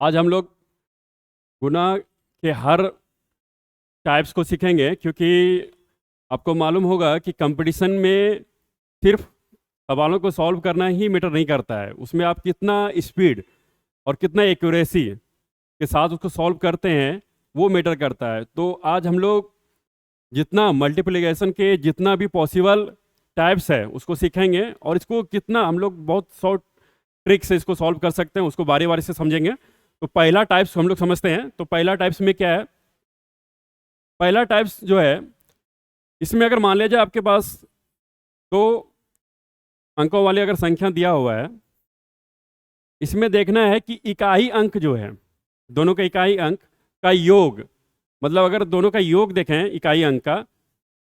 आज हम लोग गुना के हर टाइप्स को सीखेंगे, क्योंकि आपको मालूम होगा कि कंपटीशन में सिर्फ सवालों को सॉल्व करना ही मैटर नहीं करता है। उसमें आप कितना स्पीड और कितना एक्यूरेसी के साथ उसको सॉल्व करते हैं वो मैटर करता है। तो आज हम लोग जितना मल्टीप्लिकेशन के जितना भी पॉसिबल टाइप्स है उसको सीखेंगे, और इसको कितना हम लोग बहुत शॉर्ट ट्रिक से इसको सॉल्व कर सकते हैं उसको बारी बारी से समझेंगे। तो पहला टाइप्स हम लोग समझते हैं। तो पहला टाइप्स में क्या है? पहला टाइप्स जो है, इसमें अगर मान लीजिए आपके पास दो अंकों वाली अगर संख्या दिया हुआ है, इसमें देखना है कि इकाई अंक जो है, दोनों का इकाई अंक का योग, मतलब अगर दोनों का योग देखें इकाई अंक का,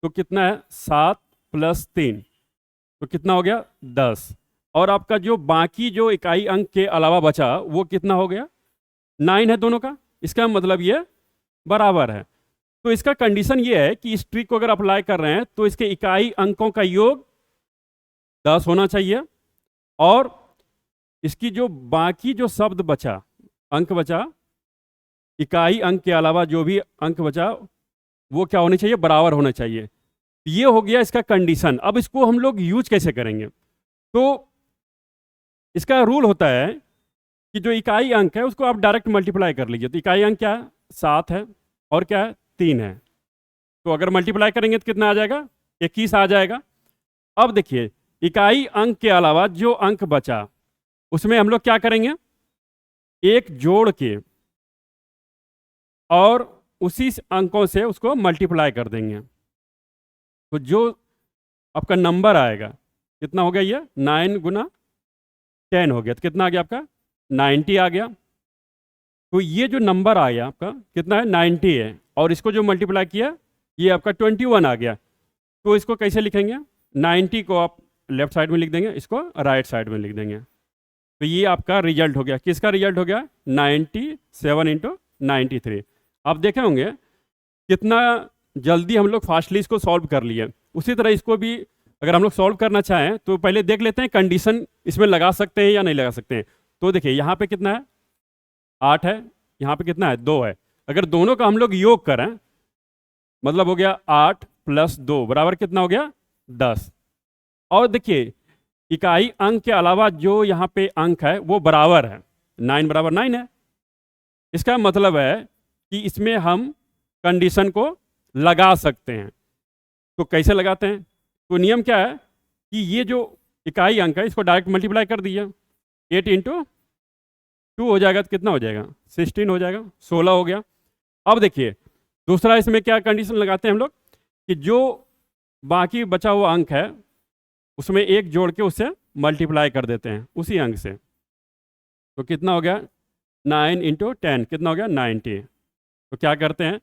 तो कितना है? 7 + 3, तो कितना हो गया? 10। और आपका जो बाकी जो इकाई अंक के अलावा बचा वो कितना हो गया? 9 है दोनों का। इसका मतलब ये बराबर है। तो इसका कंडीशन ये है कि इस ट्रिक को अगर अप्लाई कर रहे हैं तो इसके इकाई अंकों का योग 10 होना चाहिए, और इसकी जो बाकी जो शब्द बचा, अंक बचा, इकाई अंक के अलावा जो भी अंक बचा वो क्या होना चाहिए? बराबर होना चाहिए। ये हो गया इसका कंडीशन। अब इसको हम लोग यूज कैसे करेंगे? तो इसका रूल होता है कि जो इकाई अंक है उसको आप डायरेक्ट मल्टीप्लाई कर लीजिए। तो इकाई अंक क्या है? 7 है, और क्या है? 3 है। तो अगर मल्टीप्लाई करेंगे तो कितना आ जाएगा? 21 आ जाएगा। अब देखिए, इकाई अंक के अलावा जो अंक बचा उसमें हम लोग क्या करेंगे? एक जोड़ के और उसी अंकों से उसको मल्टीप्लाई कर देंगे। तो जो आपका नंबर आएगा, कितना हो गया? ये 9 × 10 हो गया। तो कितना आ गया आपका? 90 आ गया। तो ये जो नंबर आया आपका कितना है? 90 है, और इसको जो मल्टीप्लाई किया ये आपका 21 आ गया। तो इसको कैसे लिखेंगे? 90 को आप लेफ्ट साइड में लिख देंगे, इसको राइट साइड में लिख देंगे। तो ये आपका रिजल्ट हो गया। किसका रिजल्ट हो गया? 97 × 93। आप देखे होंगे कितना जल्दी हम लोग फास्टली इसको सॉल्व कर लिए। उसी तरह इसको भी अगर हम लोग सॉल्व करना चाहें तो पहले देख लेते हैं कंडीशन इसमें लगा सकते हैं या नहीं लगा सकते हैं। तो देखिए यहाँ पे कितना है? 8 है। यहाँ पे कितना है? 2 है। अगर दोनों का हम लोग योग करें, मतलब हो गया 8 + 2 बराबर कितना हो गया? 10। और देखिए इकाई अंक के अलावा जो यहाँ पे अंक है वो बराबर है। 9 = 9 है। इसका मतलब है कि इसमें हम कंडीशन को लगा सकते हैं। तो कैसे लगाते हैं? तो नियम क्या है कि ये जो इकाई अंक है इसको डायरेक्ट मल्टीप्लाई कर दीजिए। 8 × 2 हो जाएगा तो कितना हो जाएगा? 16 हो जाएगा। 16 हो गया। अब देखिए दूसरा इसमें क्या कंडीशन लगाते हैं हम लोग कि जो बाकी बचा हुआ अंक है उसमें एक जोड़ के उससे मल्टीप्लाई कर देते हैं उसी अंक से। तो कितना हो गया? 9 × 10 कितना हो गया? 90। तो क्या करते हैं?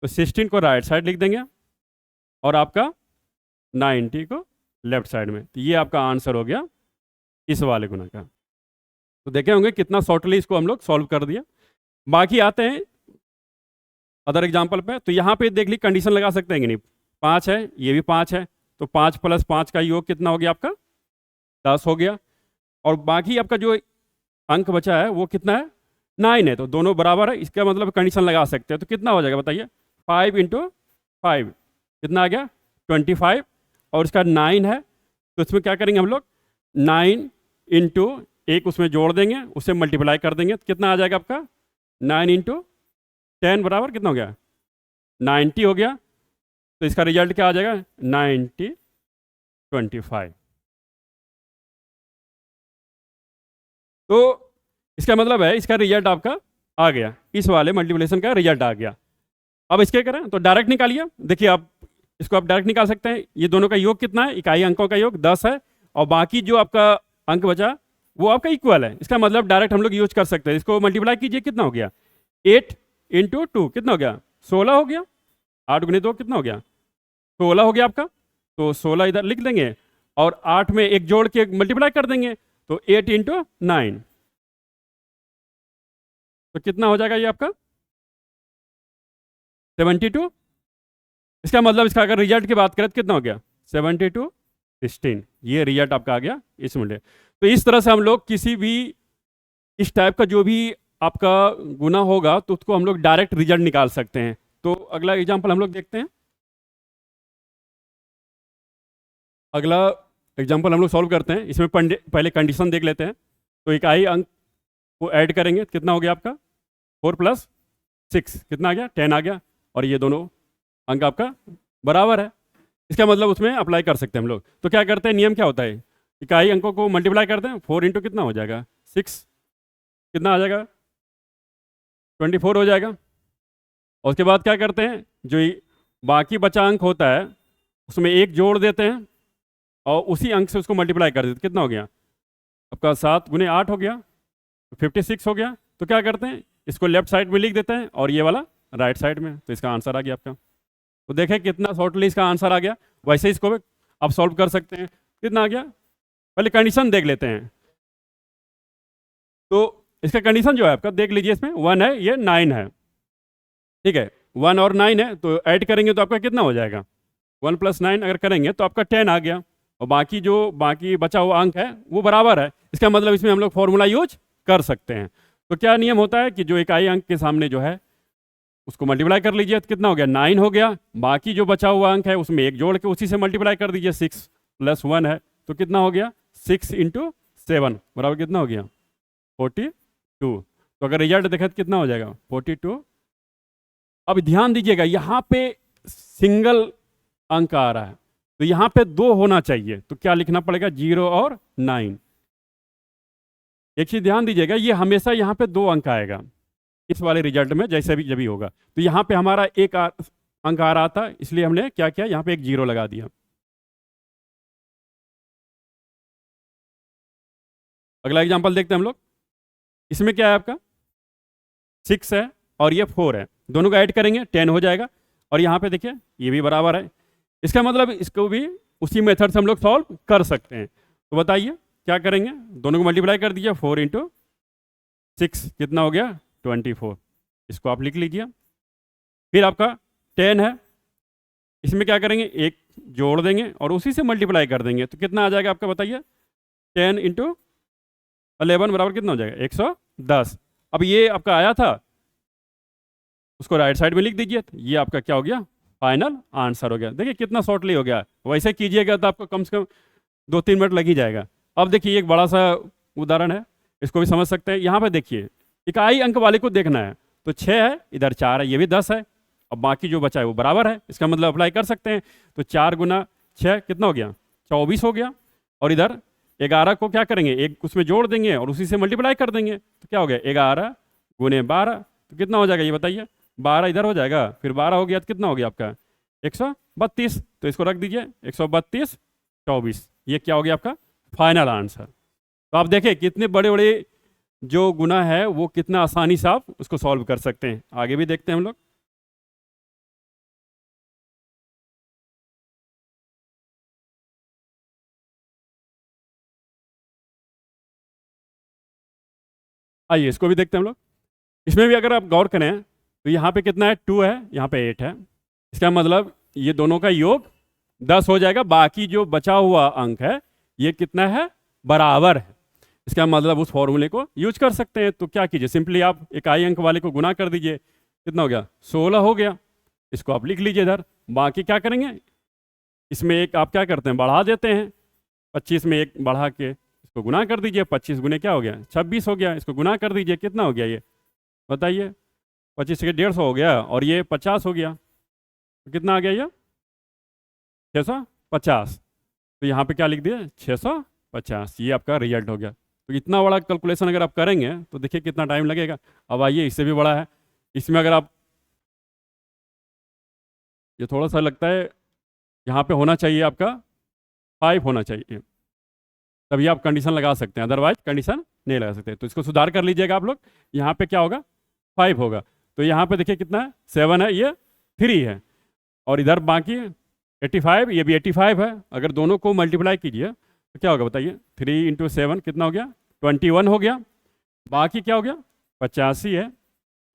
तो 16 को राइट साइड लिख देंगे और आपका 90 को लेफ्ट साइड में। तो ये आपका आंसर हो गया इस वाले गुना का। तो देखे होंगे कितना शॉर्टली इसको हम लोग सॉल्व कर दिया। बाकी आते हैं अदर एग्जाम्पल पे। तो यहाँ पे देख ली कंडीशन लगा सकते हैं कि नहीं? 5 है, ये भी 5 है, तो 5 + 5 का योग कितना हो गया आपका? 10 हो गया। और बाकी आपका जो अंक बचा है वो कितना है? 9 है। तो दोनों बराबर है, इसका मतलब कंडीशन लगा सकते हैं। तो कितना हो जाएगा बताइए? 5 × 5 कितना आ गया? 25। और इसका 9 है, तो इसमें क्या करेंगे हम लोग? 9 × एक उसमें जोड़ देंगे, उससे मल्टीप्लाई कर देंगे, तो कितना आ जाएगा आपका? 9 × 10 बराबर कितना हो गया? 90 हो गया। तो इसका रिजल्ट क्या आ जाएगा? 90 25। तो इसका मतलब है इसका रिजल्ट आपका आ गया, इस वाले मल्टीप्लिकेशन का रिजल्ट आ गया। अब इसके करें तो डायरेक्ट निकालिए। देखिए आप इसको आप डायरेक्ट निकाल सकते हैं। ये दोनों का योग कितना है? इकाई अंकों का योग 10 है, और बाकी जो आपका अंक बचा वो आपका इक्वल है। इसका मतलब डायरेक्ट हम लोग यूज कर सकते हैं। इसको मल्टीप्लाई कीजिए, कितना हो गया? 8 × 2 कितना हो गया? 16 हो गया। 8 × 2 कितना हो गया? 16 हो गया आपका। तो 16 इधर लिख देंगे और 8 में एक जोड़ के मल्टीप्लाई कर देंगे, तो 8 × 9 तो कितना हो जाएगा ये आपका? 72। इसका मतलब इसका अगर रिजल्ट की बात करें तो कितना हो गया? 72 16। ये रिजल्ट आपका आ गया इस मूल्य। तो इस तरह से हम लोग किसी भी इस टाइप का जो भी आपका गुना होगा तो उसको हम लोग डायरेक्ट रिजल्ट निकाल सकते हैं। तो अगला एग्जांपल हम लोग देखते हैं। अगला एग्जांपल हम लोग सॉल्व करते हैं। इसमें पहले कंडीशन देख लेते हैं। तो इकाई अंक को ऐड करेंगे, कितना हो गया आपका 4 + 6 कितना आ गया 10 आ गया, और ये दोनों अंक आपका बराबर है। इसका मतलब उसमें अप्लाई कर सकते हैं हम लोग। तो क्या करते हैं, नियम क्या होता है, इकाई अंकों को मल्टीप्लाई करते हैं। 4 इंटू कितना हो जाएगा 6, कितना आ जाएगा 24 हो जाएगा। और उसके बाद क्या करते हैं, जो बाकी बचा अंक होता है उसमें एक जोड़ देते हैं और उसी अंक से उसको मल्टीप्लाई कर देते हैं। कितना हो गया आपका 7 × 8 हो गया, 56 हो गया। तो क्या करते हैं, इसको लेफ्ट साइड में लिख देते हैं और ये वाला राइट साइड में। तो इसका आंसर आ गया आपका। तो देखें कितना शॉर्टली इसका आंसर आ गया। वैसे ही इसको आप सॉल्व कर सकते हैं। कितना आ गया, पहले कंडीशन देख लेते हैं। तो इसका कंडीशन जो है आपका देख लीजिए, इसमें 1 है, ये 9 है, ठीक है। 1 और 9 है तो ऐड करेंगे तो आपका कितना हो जाएगा 1 + 9 अगर करेंगे तो आपका 10 आ गया। और बाकी बचा हुआ अंक है वो बराबर है। इसका मतलब इसमें हम लोग फॉर्मूला यूज कर सकते हैं। तो क्या नियम होता है कि जो इकाई अंक के सामने जो है उसको मल्टीप्लाई कर लीजिए, तो कितना हो गया 9 हो गया। बाकी जो बचा हुआ अंक है उसमें एक जोड़ के उसी से मल्टीप्लाई कर दीजिए। 6 + 1 है तो कितना हो गया 6 × 7 बराबर कितना हो गया 42। तो अगर रिजल्ट देखें तो कितना हो जाएगा 42। अब ध्यान दीजिएगा, यहाँ पे सिंगल अंक आ रहा है तो यहाँ पे 2 होना चाहिए। तो क्या लिखना पड़ेगा 0 और 9। एक चीज ध्यान दीजिएगा, ये हमेशा यहाँ पे 2 अंक आएगा इस वाले रिजल्ट में, जैसे भी जब भी होगा। तो यहाँ पे हमारा एक अंक आ रहा था, इसलिए हमने क्या किया, यहाँ पे एक 0 लगा दिया। अगला एग्जांपल देखते हैं हम लोग। इसमें क्या है आपका 6 है और ये 4 है, दोनों को ऐड करेंगे 10 हो जाएगा। और यहाँ पे देखिए ये भी बराबर है। इसका मतलब इसको भी उसी मेथड से हम लोग सॉल्व कर सकते हैं। तो बताइए क्या करेंगे, दोनों को मल्टीप्लाई कर दीजिए। 4 × 6 कितना हो गया 24, इसको आप लिख लीजिए। फिर आपका 10 है, इसमें क्या करेंगे एक जोड़ देंगे और उसी से मल्टीप्लाई कर देंगे। तो कितना आ जाएगा आपका बताइए 10 × 11 बराबर कितना हो जाएगा 110। अब ये आपका आया था, उसको राइट साइड में लिख दीजिए। तो ये आपका क्या हो गया फाइनल आंसर हो गया। देखिए कितना शॉर्टली हो गया। वैसे कीजिएगा तो आपको कम से कम 2-3 मिनट लग ही जाएगा। अब देखिए एक बड़ा सा उदाहरण है, इसको भी समझ सकते हैं। यहाँ पे देखिए इकाई अंक वाले को देखना है। तो 6 है, इधर 4 है, ये भी 10 है। अब बाकी जो बचा है वो बराबर है, इसका मतलब अप्लाई कर सकते हैं। तो 4 × 6 कितना हो गया 24 हो गया। और इधर 11 को क्या करेंगे एक उसमें जोड़ देंगे और उसी से मल्टीप्लाई कर देंगे। तो क्या हो गया 11 × 12, तो कितना हो जाएगा ये बताइए 12 इधर हो जाएगा, फिर 12 हो गया तो कितना हो गया आपका 132। तो इसको रख दीजिए 132 24, ये क्या हो गया आपका फाइनल आंसर। तो आप देखें कितने बड़े बड़े जो गुना है वो कितना आसानी से आप उसको सॉल्व कर सकते हैं। आगे भी देखते हैं हम लोग। आइए इसको भी देखते हैं हम लोग। इसमें भी अगर आप गौर करें तो यहाँ पे कितना है 2 है, यहाँ पे 8 है। इसका मतलब ये दोनों का योग 10 हो जाएगा। बाकी जो बचा हुआ अंक है ये कितना है बराबर है। इसका मतलब उस फॉर्मूले को यूज कर सकते हैं। तो क्या कीजिए सिंपली आप इकाई अंक वाले को गुना कर दीजिए। कितना हो गया 16 हो गया, इसको आप लिख लीजिए इधर। बाकी क्या करेंगे, इसमें एक आप क्या करते हैं बढ़ा देते हैं। 25 में एक बढ़ा के इसको गुना कर दीजिए। 25 गुने क्या हो गया 26 हो गया, इसको गुना कर दीजिए। कितना हो गया ये बताइए 25 के 150 हो गया और ये 50 हो गया। तो कितना आ गया ये 650। तो यहाँ पे क्या लिख दिया 650, ये आपका रिजल्ट हो गया। तो इतना बड़ा कैलकुलेशन अगर आप करेंगे तो देखिए कितना टाइम लगेगा। अब आइए इससे भी बड़ा है। इसमें अगर आप ये थोड़ा सा लगता है यहाँ पे होना चाहिए आपका 5 होना चाहिए, तभी आप कंडीशन लगा सकते हैं, अदरवाइज कंडीशन नहीं लगा सकते। तो इसको सुधार कर लीजिएगा आप लोग। यहाँ पे क्या होगा 5 होगा। तो यहाँ पे देखिए कितना है 7 है, ये 3 है। और इधर बाकी 85, ये भी 85 है। अगर दोनों को मल्टीप्लाई कीजिए तो क्या होगा बताइए 3 × 7 कितना हो गया 21 हो गया। बाकी क्या हो गया 85 है,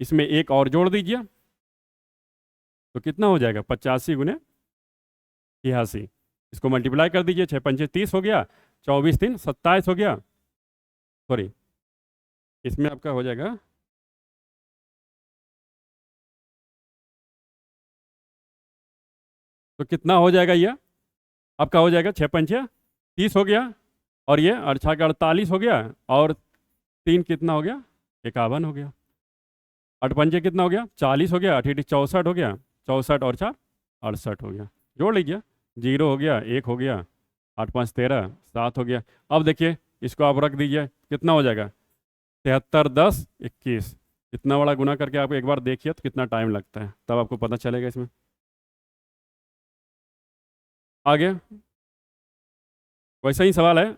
इसमें एक और जोड़ दीजिए तो कितना हो जाएगा 85 × 83। इसको मल्टीप्लाई कर दीजिए 6 × 5 = 30 हो गया, 24 × 3 = 27 हो गया। सॉरी इसमें आपका हो जाएगा तो कितना हो जाएगा ये आपका? हो जाएगा 6×5 30 हो गया, और ये 48 हो गया, और 3 कितना हो गया? 51 हो गया। 8×5 कितना हो गया? 40 हो गया। 8×8 64 हो गया। 64 और 4 68 हो गया। जोड़ लीजिए, 0 हो गया, 1 हो गया, 8×5 13, 7 हो गया। अब देखिए इसको आप रख दीजिए, कितना हो जाएगा? 73 10 21। इतना बड़ा गुना करके आप एक बार देखिए तो कितना टाइम लगता है, तब आपको पता चलेगा इसमें। आगे वैसा ही सवाल है,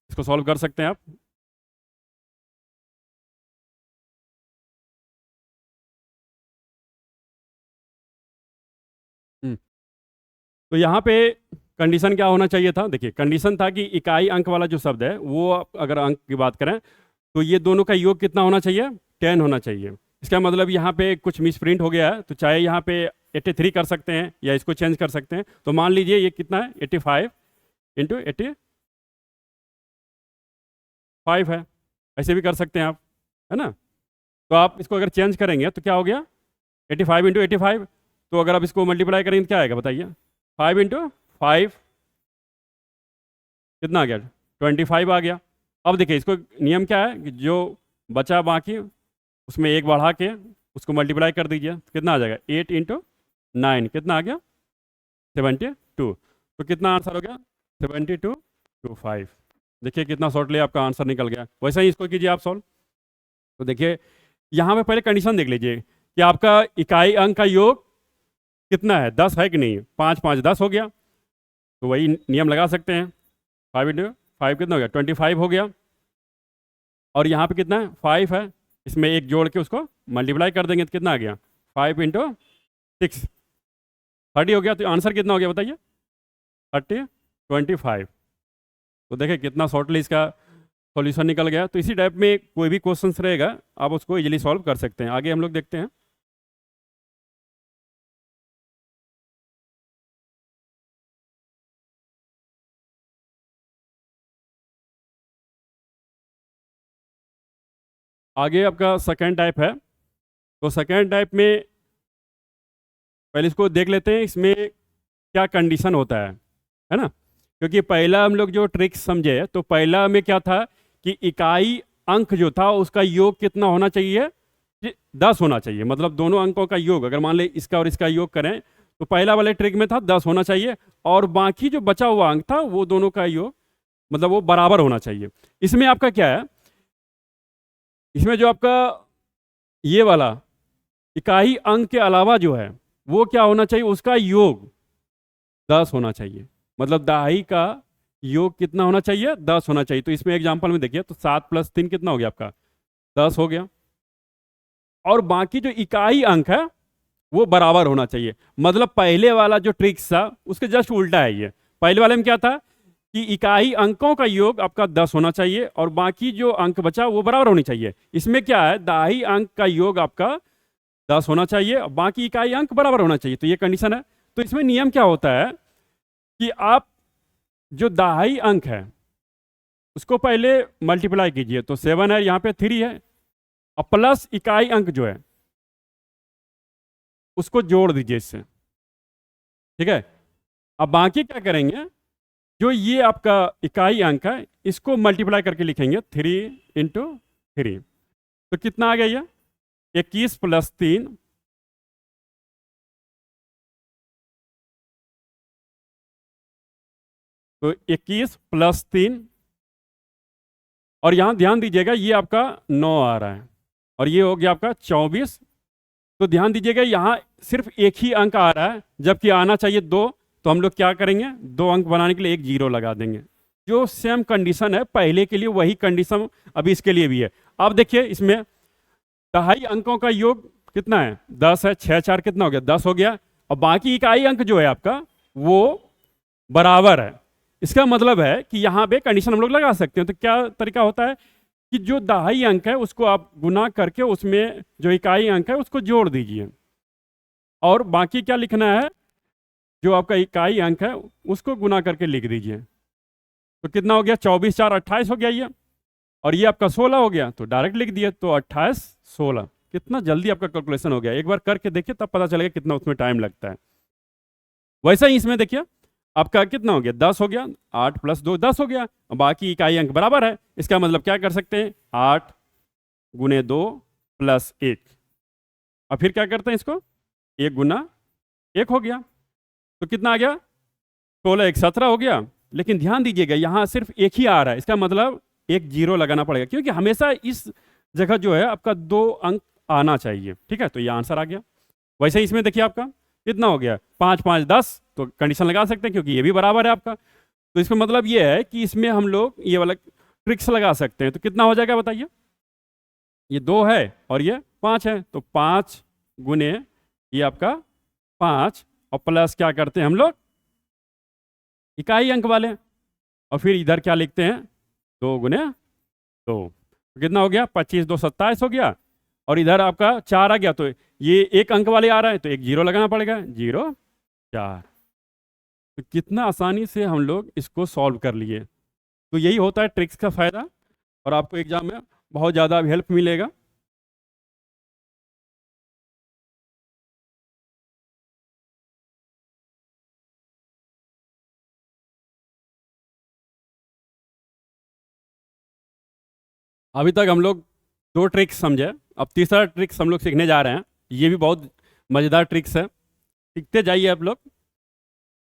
इसको सॉल्व कर सकते हैं आप। तो यहाँ पे कंडीशन क्या होना चाहिए था? देखिए कंडीशन था कि इकाई अंक वाला जो शब्द है वो अगर अंक की बात करें तो ये दोनों का योग कितना होना चाहिए? 10 होना चाहिए। इसका मतलब यहाँ पे कुछ मिस प्रिंट हो गया है, तो चाहे यहाँ पे 83 कर सकते हैं या इसको चेंज कर सकते हैं। तो मान लीजिए ये कितना है? 85 × 85 है, ऐसे भी कर सकते हैं आप, है ना? तो आप इसको अगर चेंज करेंगे तो क्या हो गया? 85 × 85। तो अगर आप इसको मल्टीप्लाई करेंगे तो क्या आएगा बताइए? 5 × 5 कितना आ गया? 25 आ गया। अब देखिए इसको नियम क्या है कि जो बचा बाकी उसमें एक बढ़ा के उसको मल्टीप्लाई कर दीजिए, तो कितना आ जाएगा? 8 × 9 कितना आ गया? 72। तो कितना आंसर हो गया? 72 to 5। देखिए कितना शॉर्टली आपका आंसर निकल गया। वैसे ही इसको कीजिए आप सॉल्व। तो देखिए यहाँ पे पहले कंडीशन देख लीजिए कि आपका इकाई अंक का योग कितना है? 10 है कि नहीं? 5 5 10 हो गया, तो वही नियम लगा सकते हैं। 5 × 5 कितना हो गया? 25 हो गया। और यहाँ पे कितना है? 5 है, इसमें एक जोड़ के उसको मल्टीप्लाई कर देंगे तो कितना आ गया? 5 × 6 30 हो गया। तो आंसर कितना हो गया बताइए? 30 25। तो देखिए कितना शॉर्टली इसका सॉल्यूशन निकल गया। तो इसी टाइप में कोई भी क्वेश्चंस रहेगा आप उसको इजीली सॉल्व कर सकते हैं। आगे हम लोग देखते हैं। आगे आपका सेकेंड टाइप है। तो सेकेंड टाइप में पहले इसको देख लेते हैं, इसमें क्या कंडीशन होता है ना? क्योंकि पहला हम लोग जो ट्रिक समझे तो पहला में क्या था कि इकाई अंक जो था उसका योग कितना होना चाहिए? 10 होना चाहिए। मतलब दोनों अंकों का योग, अगर मान ले इसका और इसका योग करें तो पहला वाले ट्रिक में था 10 होना चाहिए, और बाकी जो बचा हुआ अंक था वो दोनों का योग मतलब वो बराबर होना चाहिए। इसमें आपका क्या है? इसमें जो आपका ये वाला इकाई अंक के अलावा जो है वो क्या होना चाहिए? उसका योग 10 होना चाहिए। मतलब दहाई का योग कितना होना चाहिए? 10 होना चाहिए। तो इसमें एग्जांपल में देखिए तो 7 + 3 कितना हो गया आपका? 10 हो गया। और बाकी जो इकाई अंक है वो बराबर होना चाहिए। मतलब पहले वाला जो ट्रिक्स था उसके जस्ट उल्टा है ये। पहले वाले में क्या था कि इकाई अंकों का योग आपका 10 होना चाहिए और बाकी जो अंक बचा वो बराबर होनी चाहिए। इसमें क्या है? दहाई अंक का योग आपका 10 होना चाहिए और बाकी इकाई अंक बराबर होना चाहिए। तो ये कंडीशन है। तो इसमें नियम क्या होता है कि आप जो दहाई अंक है उसको पहले मल्टीप्लाई कीजिए। तो 7 है, यहाँ पे 3 है, और प्लस इकाई अंक जो है उसको जोड़ दीजिए इससे, ठीक है? अब बाकी क्या करेंगे? जो ये आपका इकाई अंक है इसको मल्टीप्लाई करके लिखेंगे 3 × 3। तो कितना आ गया ये? 21 + 3 तो 21 + 3, और यहां ध्यान दीजिएगा ये आपका 9 आ रहा है और ये हो गया आपका 24। तो ध्यान दीजिएगा यहाँ सिर्फ एक ही अंक आ रहा है जबकि आना चाहिए 2। तो हम लोग क्या करेंगे? 2 अंक बनाने के लिए एक 0 लगा देंगे। जो सेम कंडीशन है पहले के लिए वही कंडीशन अभी इसके लिए भी है। अब देखिए इसमें दहाई अंकों का योग कितना है? 10 है। 6 4 कितना हो गया? 10 हो गया। और बाकी इकाई अंक जो है आपका वो बराबर है। इसका मतलब है कि यहाँ पे कंडीशन हम लोग लगा सकते हैं। तो क्या तरीका होता है कि जो दहाई अंक है उसको आप गुना करके उसमें जो इकाई अंक है उसको जोड़ दीजिए, और बाकी क्या लिखना है? जो आपका इकाई अंक है उसको गुना करके लिख दीजिए। तो कितना हो गया? 24 4 28 हो गया ये, और ये आपका 16 हो गया। तो डायरेक्ट लिख दिए, तो 28 16। कितना जल्दी आपका कैलकुलेशन हो गया। एक बार करके देखिए तब पता चलेगा कितना उसमें टाइम लगता है। वैसा ही इसमें देखिए आपका कितना हो गया, 10 हो गया, 8 + 2 10 हो गया, बाकी इकाई अंक बराबर है। इसका मतलब क्या कर सकते हैं, 8 × 2 + 1, और फिर क्या करते हैं इसको, 1 × 1 हो गया, तो कितना आ गया, 16 1 17 हो गया। लेकिन ध्यान दीजिएगा यहाँ सिर्फ एक ही आ रहा है, इसका मतलब एक जीरो लगाना पड़ेगा, क्योंकि हमेशा इस जगह जो है आपका 2 अंक आना चाहिए। ठीक है, तो ये आंसर आ गया। वैसे ही इसमें देखिए आपका कितना हो गया, 5 5 10, तो कंडीशन लगा सकते हैं क्योंकि ये भी बराबर है आपका। तो इसका मतलब ये है कि इसमें हम लोग ये वाला ट्रिक्स लगा सकते हैं। तो कितना हो जाएगा बताइए, ये 2 है और ये 5 है, तो 5 गुने ये आपका 5, और प्लस क्या करते हैं हम लोग, इकाई अंक वाले, और फिर इधर क्या लिखते हैं, 2 × 2, तो कितना हो गया, 25 2 27 हो गया, और इधर आपका 4 आ गया, तो ये एक अंक वाले आ रहा है तो एक जीरो लगाना पड़ेगा, 0 4। तो कितना आसानी से हम लोग इसको सॉल्व कर लिए। तो यही होता है ट्रिक्स का फ़ायदा, और आपको एग्जाम में बहुत ज़्यादा हेल्प मिलेगा। अभी तक हम लोग 2 ट्रिक्स समझे, अब तीसरा ट्रिक्स हम लोग सीखने जा रहे हैं। ये भी बहुत मज़ेदार ट्रिक्स है, सीखते जाइए आप लोग,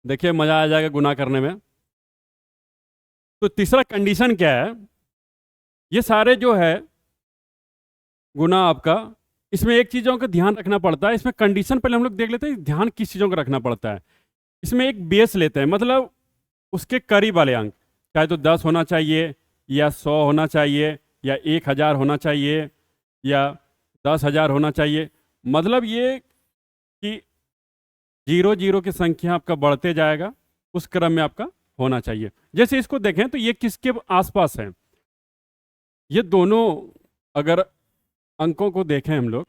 देखिए मज़ा आ जाएगा गुना करने में। तो तीसरा कंडीशन क्या है, ये सारे जो है गुना आपका, इसमें एक चीज़ों का ध्यान रखना पड़ता है। इसमें कंडीशन पहले हम लोग देख लेते हैं, ध्यान किस चीज़ों का रखना पड़ता है। इसमें एक बेस लेते हैं, मतलब उसके करीब वाले अंक, चाहे तो 10 होना चाहिए, या 100 होना चाहिए, या 1000 होना चाहिए, या 10,000 होना चाहिए। मतलब ये कि 0 0 की संख्या आपका बढ़ते जाएगा, उस क्रम में आपका होना चाहिए। जैसे इसको देखें तो ये किसके आसपास है, ये दोनों अगर अंकों को देखें हम लोग,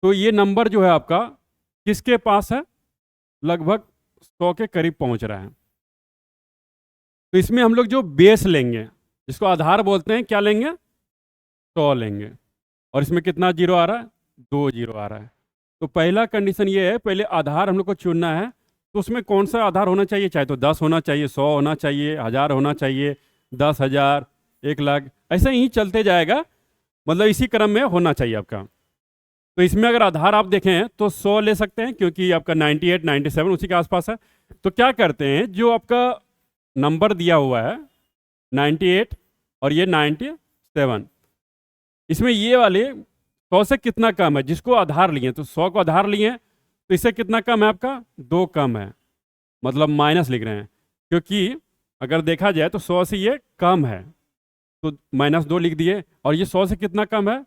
तो ये नंबर जो है आपका किसके पास है, लगभग 100 के करीब पहुंच रहा है। तो इसमें हम लोग जो बेस लेंगे, जिसको आधार बोलते हैं, क्या लेंगे, 100 लेंगे, और इसमें कितना जीरो आ रहा है, 2 जीरो आ रहा है। तो पहला कंडीशन ये है, पहले आधार हम लोग को चुनना है। तो उसमें कौन सा आधार होना चाहिए, चाहे तो 10 होना चाहिए, 100 होना चाहिए, 1000 होना चाहिए, 10,000, 1,00,000, ऐसे ही चलते जाएगा, मतलब इसी क्रम में होना चाहिए आपका। तो इसमें अगर आधार आप देखें तो 100 ले सकते हैं, क्योंकि आपका 98 97 उसी के आसपास है। तो क्या करते हैं, जो आपका नंबर दिया हुआ है 98 और ये 97, इसमें ये वाले 100 से कितना कम है, जिसको आधार लिए, तो 100 को आधार लिए, तो इससे कितना कम है आपका, 2 कम है, मतलब माइनस लिख रहे हैं। क्योंकि अगर देखा जाए तो 100 से ये कम है, तो -2 लिख दिए, और ये 100 से कितना कम है,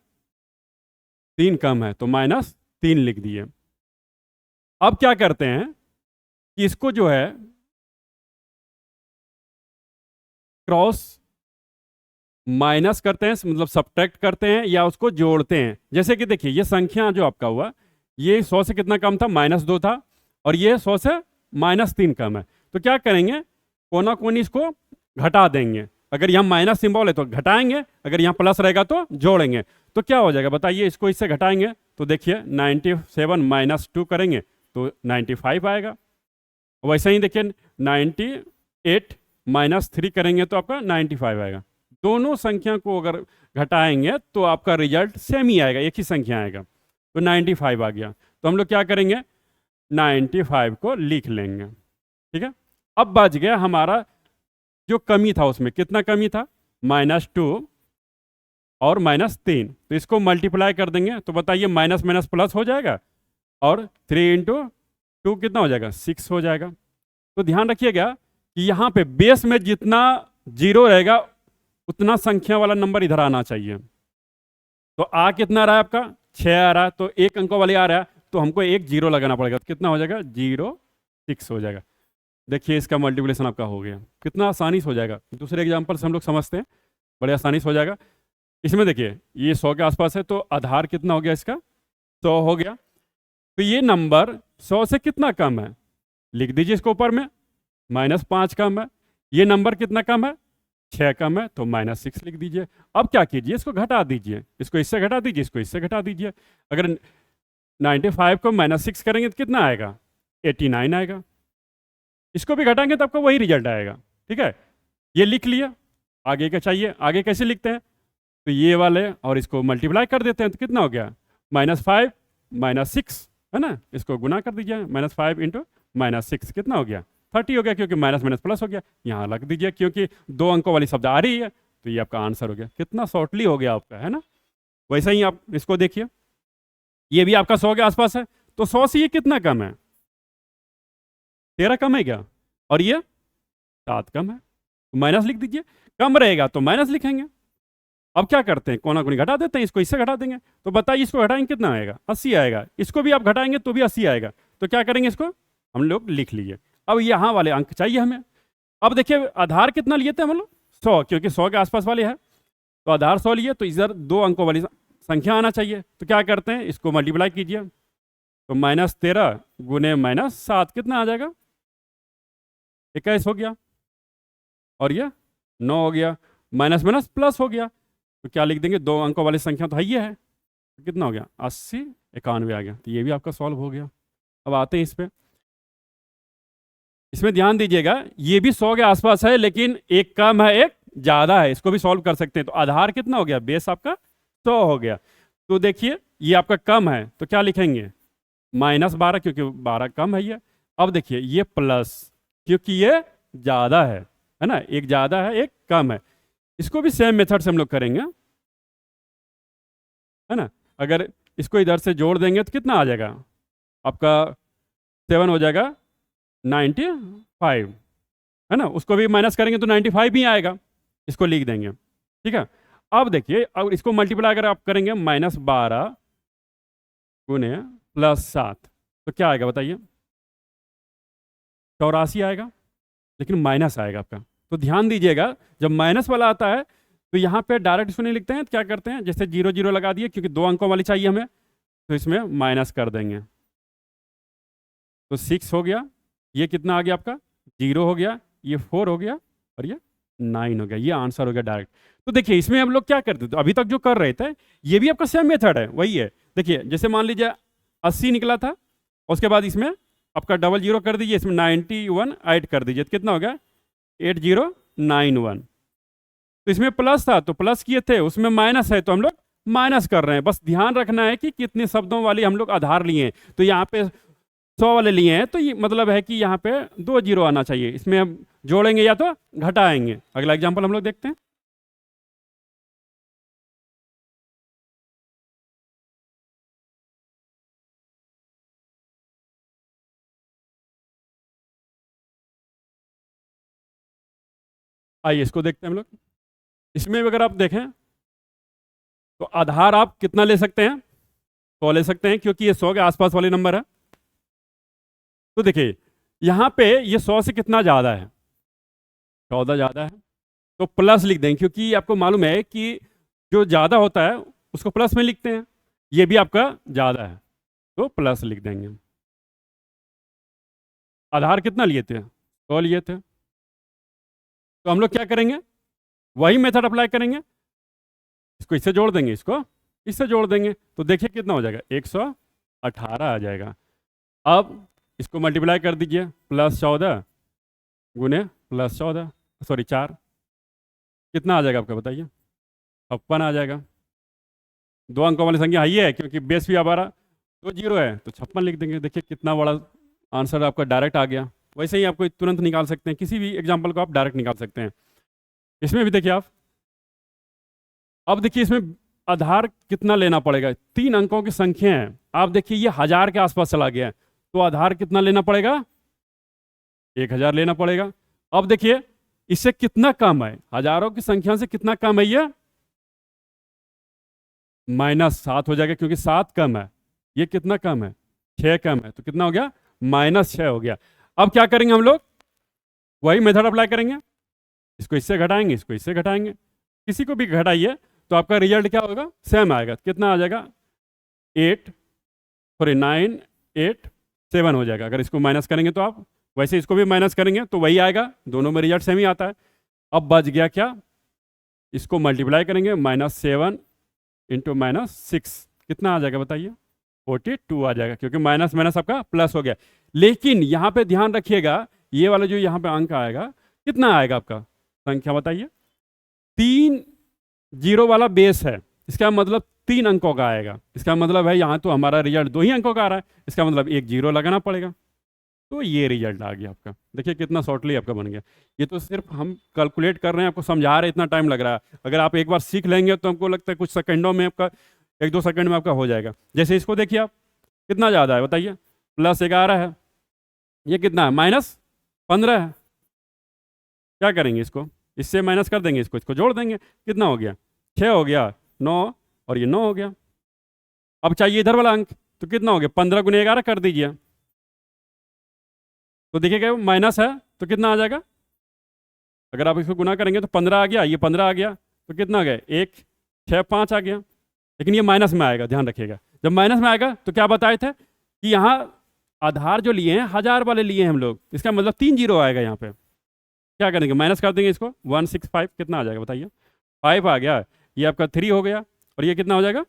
3 कम है, तो -3 लिख दिए। अब क्या करते हैं कि इसको जो है क्रॉस माइनस करते हैं, मतलब सब्ट्रैक्ट करते हैं, या उसको जोड़ते हैं। जैसे कि देखिए ये संख्या जो आपका हुआ, ये 100 से कितना कम था, -2 था, और ये 100 से -3 कम है। तो क्या करेंगे, कोना कोनी इसको घटा देंगे। अगर यहाँ माइनस सिंबल है तो घटाएंगे, अगर यहाँ प्लस रहेगा तो जोड़ेंगे। तो क्या हो जाएगा बताइए, इसको इससे घटाएंगे तो देखिए 97 -2 करेंगे तो 95 आएगा। वैसे ही देखिए 98 -3 करेंगे तो आपका 95 आएगा। दोनों संख्या को अगर घटाएंगे तो आपका रिजल्ट सेम ही आएगा, एक ही संख्या आएगा। तो 95 आ गया, तो हम लोग क्या करेंगे, 95 को लिख लेंगे। ठीक है, अब बच गया हमारा जो कमी था, उसमें कितना कमी था, -2 और -3। तो इसको मल्टीप्लाई कर देंगे तो बताइए माइनस माइनस प्लस हो जाएगा, और 3 × 2 कितना हो जाएगा, 6 हो जाएगा। तो ध्यान रखिएगा कि यहाँ पे बेस में जितना जीरो रहेगा उतना संख्या वाला नंबर इधर आना चाहिए। तो आ कितना रहा है आपका, 6 आ रहा है, तो एक अंकों वाले आ रहा है, तो हमको एक जीरो लगाना पड़ेगा, तो कितना हो जाएगा, 0 6 हो जाएगा। देखिए इसका मल्टीप्लिकेशन आपका हो गया, कितना आसानी से हो जाएगा। दूसरे एग्जाम्पल से हम लोग समझते हैं, बड़े आसानी से हो जाएगा। इसमें देखिए ये 100 के आसपास है, तो आधार कितना हो गया इसका, 100 हो गया। तो ये नंबर 100 से कितना कम है, लिख दीजिए इसको ऊपर में, -5 कम है। ये नंबर कितना कम है, 6 कम है, तो -6 लिख दीजिए। अब क्या कीजिए, इसको घटा दीजिए, इसको इससे घटा दीजिए, इसको इससे घटा दीजिए। अगर 95 को -6 करेंगे तो कितना आएगा, 89 आएगा। इसको भी घटाएंगे तो आपका वही रिजल्ट आएगा। ठीक है, ये लिख लिया। आगे का चाहिए, आगे कैसे लिखते हैं, तो ये वाले और इसको मल्टीप्लाई कर देते हैं तो कितना हो गया, -5 -6 है ना, इसको गुना कर दीजिए, -5 इंटू -6 कितना हो गया, 30 हो गया, क्योंकि माइनस माइनस प्लस हो गया। यहाँ रख दीजिए क्योंकि 2 अंकों वाली शब्द आ रही है, तो ये आपका आंसर हो गया। कितना शॉर्टली हो गया आपका, है ना। वैसे ही आप इसको देखिए, ये भी आपका 100 के आसपास है, तो 100 से ये कितना कम है, 13 कम है क्या, और ये 7 कम है, तो माइनस लिख दीजिए। कम रहेगा तो माइनस लिखेंगे। अब क्या करते हैं, कोना कोनी घटा देते हैं, इसको इससे घटा देंगे, तो बताइए इसको घटाएंगे कितना आएगा, 80 आएगा। इसको भी आप घटाएंगे तो भी 80 आएगा, तो क्या करेंगे, इसको हम लोग लिख लीजिए। अब यहाँ वाले अंक चाहिए हमें। अब देखिए आधार कितना लिए थे हम लोग, 100, क्योंकि 100 के आसपास वाले है, तो आधार 100 लिए, तो इधर 2 अंकों वाली संख्या आना चाहिए। तो क्या करते हैं, इसको मल्टीप्लाई कीजिए, तो -13 गुने -7 कितना आ जाएगा, 21 हो गया, और ये 9 हो गया, माइनस माइनस प्लस हो गया, तो क्या लिख देंगे, 2 अंकों वाली संख्या तो है ही है, तो कितना हो गया, 80 91 आ गया। तो ये भी आपका सॉल्व हो गया। अब आते हैं इस पे, इसमें ध्यान दीजिएगा, ये भी 100 के आसपास है, लेकिन एक कम है एक ज़्यादा है, इसको भी सॉल्व कर सकते हैं। तो आधार कितना हो गया, बेस आपका 100 हो गया। तो देखिए ये आपका कम है, तो क्या लिखेंगे, -12, क्योंकि 12 कम है ये। अब देखिए ये प्लस, क्योंकि ये ज़्यादा है ना, एक ज़्यादा है एक कम है। इसको भी सेम मेथड से हम लोग करेंगे, है ना। अगर इसको इधर से जोड़ देंगे तो कितना आ जाएगा आपका, 7 हो जाएगा 95, है ना। उसको भी माइनस करेंगे तो 95 ही आएगा, इसको लिख देंगे। ठीक है, अब देखिए, अब इसको मल्टीप्लाई अगर आप करेंगे, -12 गुने +7, तो क्या आएगा बताइए, 84 आएगा, लेकिन माइनस आएगा आपका। तो ध्यान दीजिएगा, जब माइनस वाला आता है तो यहाँ पे डायरेक्ट इसको नहीं लिखते हैं, तो क्या करते हैं, जैसे 0 0 लगा दिए, क्योंकि 2 अंकों वाली चाहिए हमें, तो इसमें माइनस कर देंगे, तो 6 हो गया, ये कितना आ गया आपका, 0 हो गया, ये 4 हो गया, और ये 9 हो गया। ये आंसर हो गया डायरेक्ट। तो देखिए इसमें हम लोग क्या करते थे, अभी तक जो कर रहे थे, ये भी आपका सेम मेथड है, वही है। देखिए जैसे मान लीजिए 80 निकला था, उसके बाद इसमें आपका डबल 0 कर दीजिए, इसमें 91 ऐड कर दीजिए, तो कितना हो गया, 8091। तो इसमें प्लस था तो प्लस किए थे, उसमें माइनस है तो हम लोग माइनस कर रहे हैं। बस ध्यान रखना है कि कितने शब्दों वाली हम लोग आधार लिए हैं। तो यहाँ पे 100 वाले लिए हैं, तो ये मतलब है कि यहाँ पे 2 0 आना चाहिए, इसमें हम जोड़ेंगे या तो घटाएंगे। अगला एग्जाम्पल हम लोग देखते हैं। आइए इसको देखते हैं हम लोग। इसमें भी अगर आप देखें तो आधार आप कितना ले सकते हैं, 100 ले सकते हैं, क्योंकि ये 100 के आसपास वाले नंबर है। तो देखिए यहाँ पे ये 100 से कितना ज़्यादा है, 14 ज़्यादा है, तो प्लस लिख देंगे, क्योंकि आपको मालूम है कि जो ज़्यादा होता है उसको प्लस में लिखते हैं। ये भी आपका ज़्यादा है, तो प्लस लिख देंगे। आधार कितना लिए थे, 100 लिए थे, तो हम लोग क्या करेंगे, वही मेथड अप्लाई करेंगे। इसको इससे जोड़ देंगे, इसको इससे जोड़ देंगे, तो देखिए कितना हो जाएगा, 118 आ जाएगा। अब इसको मल्टीप्लाई कर दीजिए, +14 गुने +14, सॉरी 4, कितना आ जाएगा आपका बताइए, 56 आ जाएगा। 2 अंकों वाली संख्या ही है, क्योंकि बेस भी हमारा 2 0 है, तो 56 लिख देंगे। देखिए कितना बड़ा आंसर आपका डायरेक्ट आ गया। वैसे ही आपको तुरंत निकाल सकते हैं, किसी भी एग्जाम्पल को आप डायरेक्ट निकाल सकते हैं। इसमें भी देखिए आप, अब देखिए इसमें आधार कितना लेना पड़ेगा, 3 अंकों की संख्या है। आप देखिए ये 1000 के आसपास चला गया है, तो आधार कितना लेना पड़ेगा, 1000 लेना पड़ेगा। अब देखिए इससे कितना कम है, हजारों की संख्या से कितना कम है, ये -7 हो जाएगा, क्योंकि 7 कम है। ये कितना कम है, 6 कम है, तो कितना हो गया, -6 हो गया। अब क्या करेंगे हम लोग, वही मेथड अप्लाई करेंगे, इसको इससे घटाएंगे, इसको इससे घटाएंगे, किसी को भी घटाइए तो आपका रिजल्ट क्या होगा, सेम आएगा। कितना आ जाएगा, 9 8 7 हो जाएगा। अगर इसको माइनस करेंगे तो आप, वैसे इसको भी माइनस करेंगे तो वही आएगा, दोनों में रिजल्ट सेम ही आता है। अब बच गया क्या, इसको मल्टीप्लाई करेंगे, -7 इंटू -6 कितना आ जाएगा बताइए, 42 आ जाएगा, क्योंकि माइनस माइनस आपका प्लस हो गया। लेकिन यहाँ पे ध्यान रखिएगा ये वाला जो यहाँ पे अंक आएगा कितना आएगा आपका, संख्या बताइए। 3 जीरो वाला बेस है, इसका मतलब 3 अंकों का आएगा। इसका मतलब है यहाँ तो हमारा रिजल्ट 2 ही अंकों का आ रहा है, इसका मतलब 1 जीरो लगाना पड़ेगा। तो ये रिजल्ट आ गया आपका। देखिए कितना शॉर्टली आपका बन गया। ये तो सिर्फ हम कैलकुलेट कर रहे हैं, आपको समझा रहे हैं, इतना टाइम लग रहा है। अगर आप एक बार सीख लेंगे तो हमको लगता है कुछ सेकंडों में आपका, 1-2 सेकंड में आपका हो जाएगा। जैसे इसको देखिए आप, कितना ज़्यादा है बताइए, +11 है, ये कितना है -15 है। क्या करेंगे इसको, इससे माइनस कर देंगे, इसको जोड़ देंगे, कितना हो गया 6 हो गया, 9 और ये 9 हो गया। अब चाहिए इधर वाला अंक, तो कितना हो गया 15 × 11 कर दीजिए, तो देखिएगा माइनस है तो कितना आ जाएगा। अगर आप इसको गुना करेंगे तो 15 आ गया, ये 15 आ गया, तो कितना आ गया 1 6 5 आ गया। लेकिन ये माइनस में आएगा, ध्यान रखिएगा। जब माइनस में आएगा तो क्या बताए थे कि यहाँ आधार जो लिए हैं 1000 वाले लिए हैं हम लोग, इसका मतलब 3 जीरो आएगा यहाँ पे। क्या करेंगे, माइनस कर देंगे इसको, 165 कितना आ जाएगा बताइए, 5 आ गया, ये आपका 3 हो गया, और ये कितना हो जाएगा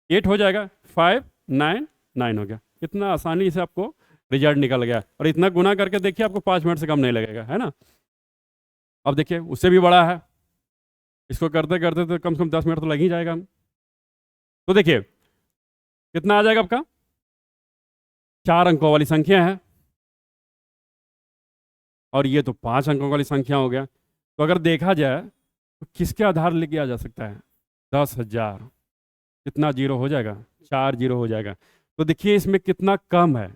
8 हो जाएगा, 5 9 9 हो गया। कितना आसानी से आपको रिजल्ट निकल गया। और इतना गुना करके देखिए, आपको 5 मिनट से कम नहीं लगेगा, है ना। अब देखिए उससे भी बड़ा है, इसको करते करते तो कम से कम 10 मिनट तो लग ही जाएगा। तो देखिए कितना आ जाएगा आपका, 4 अंकों वाली संख्या है, और ये तो 5 अंकों वाली संख्या हो गया। तो अगर देखा जाए तो किसके आधार लेके आ जा सकता है, 10,000। कितना जीरो हो जाएगा, 4 जीरो हो जाएगा। तो देखिए इसमें कितना कम है,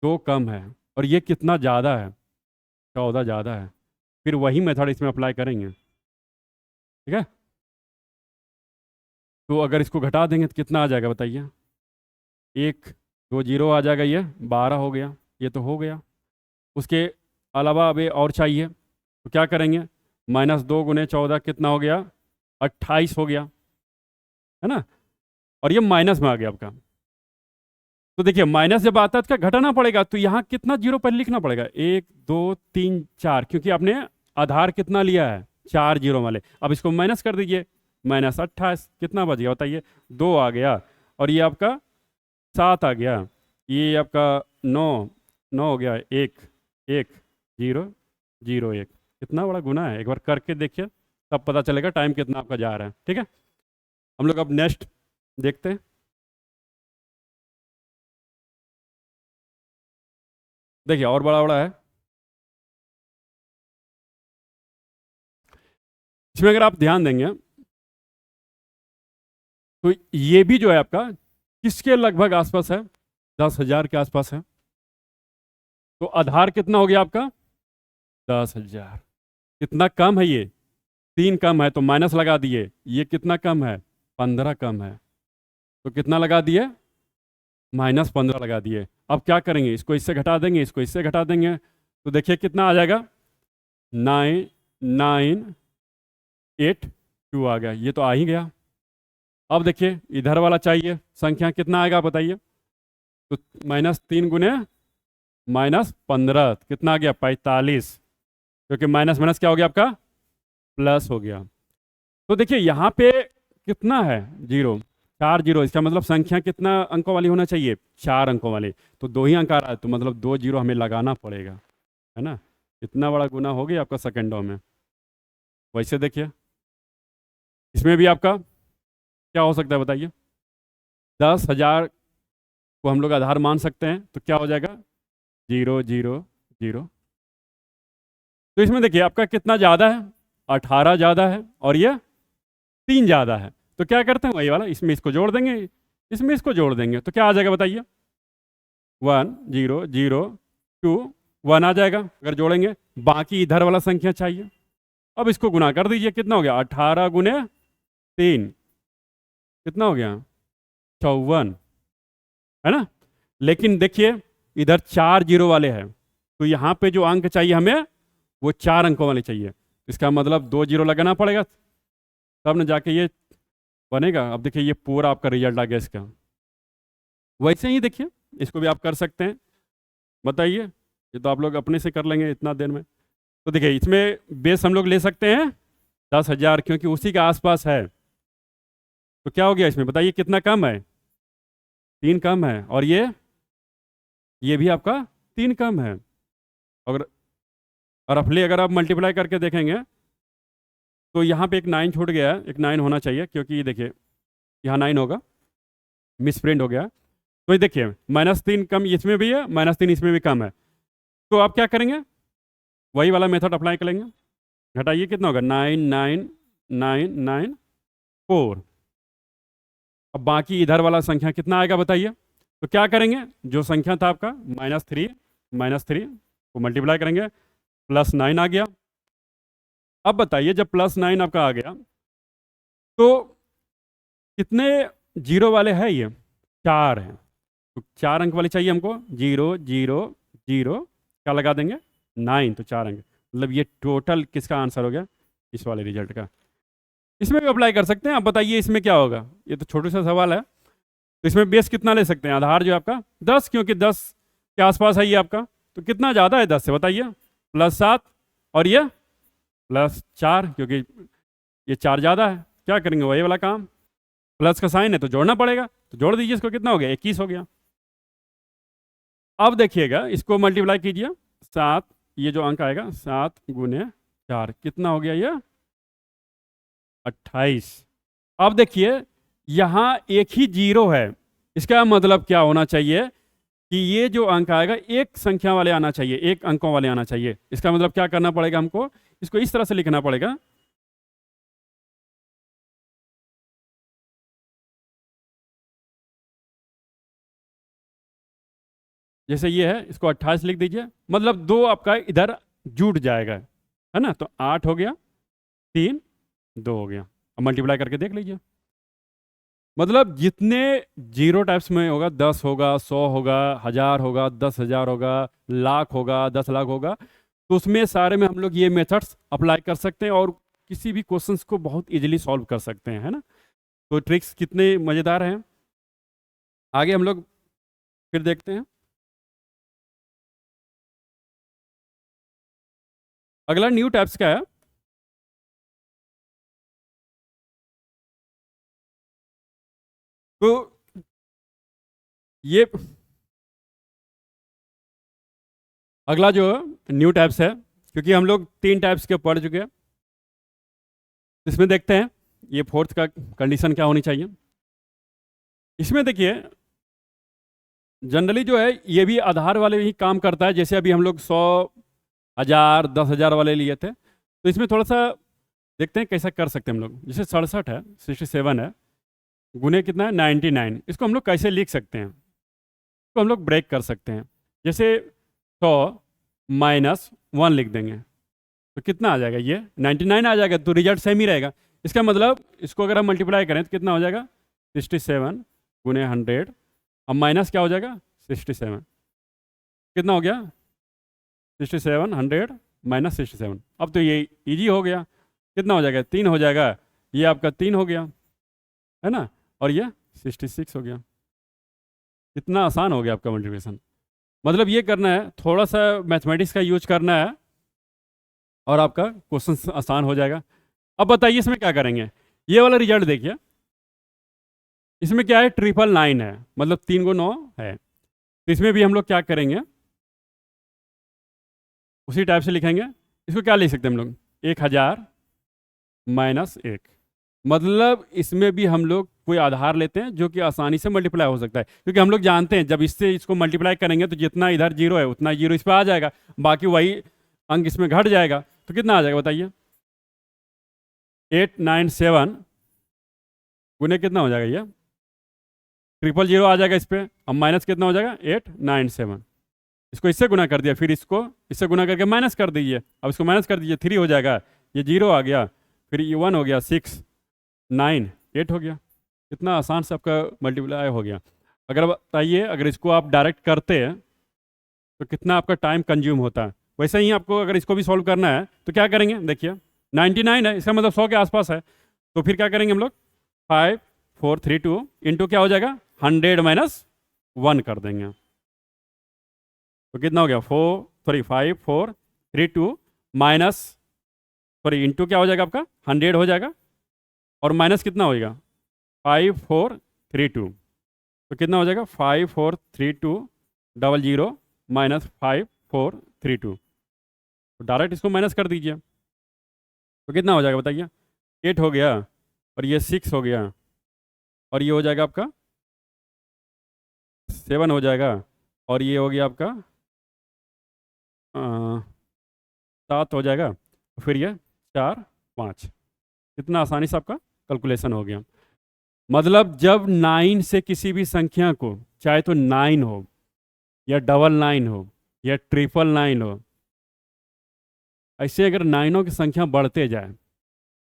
2 कम है, और ये कितना ज़्यादा है, 14 ज़्यादा है। फिर वही मेथड इसमें अप्लाई करेंगे, ठीक है। तो अगर इसको घटा देंगे तो कितना आ जाएगा बताइए, 1 2 जीरो आ जाएगा, ये 12 हो गया, ये तो हो गया। उसके अलावा अब ये और चाहिए, तो क्या करेंगे, -2 × 14 कितना हो गया, 28 हो गया, है ना। और ये माइनस में आ गया आपका। तो देखिए माइनस जब आता है तो क्या घटाना पड़ेगा, तो यहाँ कितना जीरो पहले लिखना पड़ेगा, 1 2 3 4, क्योंकि आपने आधार कितना लिया है 4 जीरो वाले। अब इसको माइनस कर दीजिए, -28 कितना बच गया बताइए, 2 आ गया, और ये आपका 7 आ गया, ये आपका 9 9 हो गया, 1 1 0 0 1। कितना बड़ा गुना है, एक बार करके देखिए तब पता चलेगा टाइम कितना आपका जा रहा है, ठीक है। हम लोग अब नेक्स्ट देखते हैं। देखिए और बड़ा बड़ा है, इसमें अगर आप ध्यान देंगे तो ये भी जो है आपका किसके लगभग आसपास है, 10,000 के आसपास है। तो आधार कितना हो गया आपका 10,000। कितना कम है, ये 3 कम है, तो माइनस लगा दिए। ये कितना कम है, 15 कम है, तो कितना लगा दिए, -15 लगा दिए। अब क्या करेंगे, इसको इससे घटा देंगे, इसको इससे घटा देंगे, तो देखिए कितना आ जाएगा, 9 9 8 2 आ गया, ये तो आ ही गया। अब देखिए इधर वाला चाहिए संख्या, कितना आएगा बताइए, तो -3 × -15 कितना आ गया, 45, क्योंकि माइनस माइनस क्या हो गया आपका, प्लस हो गया। तो देखिए यहाँ पे कितना है जीरो, 4 जीरो, इसका मतलब संख्या कितना अंकों वाली होना चाहिए, 4 अंकों वाली। तो 2 ही अंक आ रहा है, तो मतलब 2 जीरो हमें लगाना पड़ेगा, है ना। इतना बड़ा गुना हो गया आपका सेकेंडों में। वैसे देखिए इसमें भी आपका क्या हो सकता है बताइए, 10,000 को हम लोग आधार मान सकते हैं, तो क्या हो जाएगा 0 0 0। तो इसमें देखिए आपका कितना ज़्यादा है, 18 ज़्यादा है, और ये 3 ज़्यादा है। तो क्या करते हैं, वही वाला, इसमें इसको जोड़ देंगे, इसमें इसको जोड़ देंगे, तो क्या आ जाएगा बताइए, 1 0 0 2 1 आ जाएगा अगर जोड़ेंगे। बाकी इधर वाला संख्या चाहिए। अब इसको गुना कर दीजिए, कितना हो गया, 18 × 3 कितना हो गया, 54, है ना। लेकिन देखिए इधर 4 जीरो वाले हैं, तो यहाँ पे जो अंक चाहिए हमें वो 4 अंकों वाले चाहिए। इसका मतलब 2 जीरो लगाना पड़ेगा, तब न जाके ये बनेगा। अब देखिए ये पूरा आपका रिजल्ट आ गया इसका। वैसे ही देखिए इसको भी आप कर सकते हैं, बताइए, ये तो आप लोग अपने से कर लेंगे इतना देर में। तो देखिए इसमें बेस हम लोग ले सकते हैं 10,000, क्योंकि उसी के आसपास है। तो क्या हो गया इसमें बताइए, कितना कम है, 3 कम है, और ये भी आपका 3 कम है। अगर रफली अगर आप मल्टीप्लाई करके देखेंगे तो यहाँ पे एक 9 छूट गया है, एक 9 होना चाहिए, क्योंकि ये देखिए यहाँ 9 होगा, मिस प्रिंट हो गया। तो ये देखिए -3 कम इसमें भी है, -3 इसमें भी कम है। तो आप क्या करेंगे, वही वाला मेथड अप्लाई करेंगे। घटाइए, कितना होगा, 99994। अब बाकी इधर वाला संख्या कितना आएगा बताइए। तो क्या करेंगे, जो संख्या था आपका -3 को मल्टीप्लाई करेंगे, +9 आ गया। अब बताइए जब +9 आपका आ गया तो कितने जीरो वाले हैं, ये 4 हैं। तो 4 अंक वाली चाहिए हमको, 0 0 0, क्या लगा देंगे 9, तो 4 अंक, मतलब ये टोटल किसका आंसर हो गया, इस वाले रिजल्ट का। इसमें भी अप्लाई कर सकते हैं। आप बताइए इसमें क्या होगा, ये तो छोटा सा सवाल है। तो इसमें बेस कितना ले सकते हैं, आधार जो आपका 10, क्योंकि 10 के आसपास है ये आपका। तो कितना ज़्यादा है 10 से बताइए, +7, और ये +4, क्योंकि ये 4 ज़्यादा है। क्या करेंगे, वही वाला काम, प्लस का साइन है तो जोड़ना पड़ेगा, तो जोड़ दीजिए इसको, कितना हो गया 21 हो गया। अब देखिएगा इसको मल्टीप्लाई कीजिए, 7, ये जो अंक आएगा 7 × 4, कितना हो गया ये 28। अब देखिए यहाँ एक ही जीरो है, इसका मतलब क्या होना चाहिए कि ये जो अंक आएगा एक संख्या वाले आना चाहिए, एक अंकों वाले आना चाहिए। इसका मतलब क्या करना पड़ेगा हमको, इसको इस तरह से लिखना पड़ेगा, जैसे ये है इसको 28 लिख दीजिए, मतलब 2 आपका इधर जुड़ जाएगा, है ना। तो 8 हो गया, 3 2 हो गया। अब मल्टीप्लाई करके देख लीजिए, मतलब जितने जीरो टाइप्स में होगा, 10 होगा, 100 होगा, 1000 होगा, 10,000 होगा, लाख होगा, 10 लाख होगा, तो उसमें सारे में हम लोग ये मेथड्स अप्लाई कर सकते हैं और किसी भी क्वेश्चंस को बहुत इजीली सॉल्व कर सकते हैं, है ना। तो ट्रिक्स कितने मज़ेदार हैं। आगे हम लोग फिर देखते हैं। अगला न्यू टाइप्स का है, तो ये अगला जो न्यू टाइप्स है, क्योंकि हम लोग 3 टाइप्स के पढ़ चुके हैं, इसमें देखते हैं ये फोर्थ का कंडीशन क्या होनी चाहिए। इसमें देखिए जनरली जो है ये भी आधार वाले ही काम करता है, जैसे अभी हम लोग 100, 1000, 10,000 वाले लिए थे। तो इसमें थोड़ा सा देखते हैं कैसा कर सकते हैं हम लोग। जैसे 67 है, 67 है, गुने कितना है 99, इसको हम लोग कैसे लिख सकते हैं, तो हम लोग ब्रेक कर सकते हैं। जैसे 100 -1 लिख देंगे, तो कितना आ जाएगा, ये 99 आ जाएगा, तो रिजल्ट सेम ही रहेगा। इसका मतलब इसको अगर हम मल्टीप्लाई करें तो कितना हो जाएगा 67 × 100, अब माइनस क्या हो जाएगा 67, कितना हो गया 67, 100 - 67। अब तो ये इजी हो गया, कितना हो जाएगा 3 हो जाएगा, ये आपका 3 हो गया, है ना, और ये 66 हो गया। कितना आसान हो गया आपका मल्टीप्लिकेशन। मतलब ये करना है, थोड़ा सा मैथमेटिक्स का यूज करना है और आपका क्वेश्चन आसान हो जाएगा। अब बताइए इसमें क्या करेंगे, ये वाला रिजल्ट देखिए, इसमें क्या है 999 है, मतलब 3 × 9 है। तो इसमें भी हम लोग क्या करेंगे, उसी टाइप से लिखेंगे। इसको क्या लिख सकते हैं हम लोग, 1000 - 1, मतलब इसमें भी हम लोग कोई आधार लेते हैं जो कि आसानी से मल्टीप्लाई हो सकता है, क्योंकि हम लोग जानते हैं जब इससे इसको मल्टीप्लाई करेंगे तो जितना इधर जीरो है उतना जीरो इस पर आ जाएगा, बाकी वही अंक इसमें घट जाएगा। तो कितना आ जाएगा बताइए, 897 गुने कितना हो जाएगा, ये 000 आ जाएगा इस पर, अब माइनस कितना हो जाएगा 897, इसको इससे गुना कर दिया, फिर इसको इससे गुना करके माइनस कर दीजिए, अब इसको माइनस कर दीजिए, 3 हो जाएगा, ये 0 आ गया, फिर ये 1 हो गया, 6 9 8 हो गया। कितना आसान से आपका मल्टीप्लाई हो गया। अगर बताइए अगर इसको आप डायरेक्ट करते हैं तो कितना आपका टाइम कंज्यूम होता है। वैसे ही आपको अगर इसको भी सॉल्व करना है तो क्या करेंगे, देखिए 99 है, इसका मतलब 100 के आसपास है, तो फिर क्या करेंगे हम लोग 5 4 3 2 इंटू क्या हो जाएगा 100 - 1 कर देंगे, तो कितना हो गया 5 4 3 2 माइनस इंटू क्या हो जाएगा आपका 100 हो जाएगा, और माइनस कितना होएगा 5 4 3 2, तो कितना हो जाएगा 5 4 3 2 00 - 5 4 3 2, तो डायरेक्ट इसको माइनस कर दीजिए, तो कितना हो जाएगा बताइए? 8 हो गया, और ये 6 हो गया, और ये हो जाएगा आपका 7 हो जाएगा, और ये हो गया आपका 7 हो जाएगा, फिर ये 4 5। कितना आसानी से आपका कैलकुलेशन हो गया। मतलब जब 9 से किसी भी संख्या को, चाहे तो 9 हो या 999 हो या 999 हो, ऐसे अगर नाइनों की संख्या बढ़ते जाए,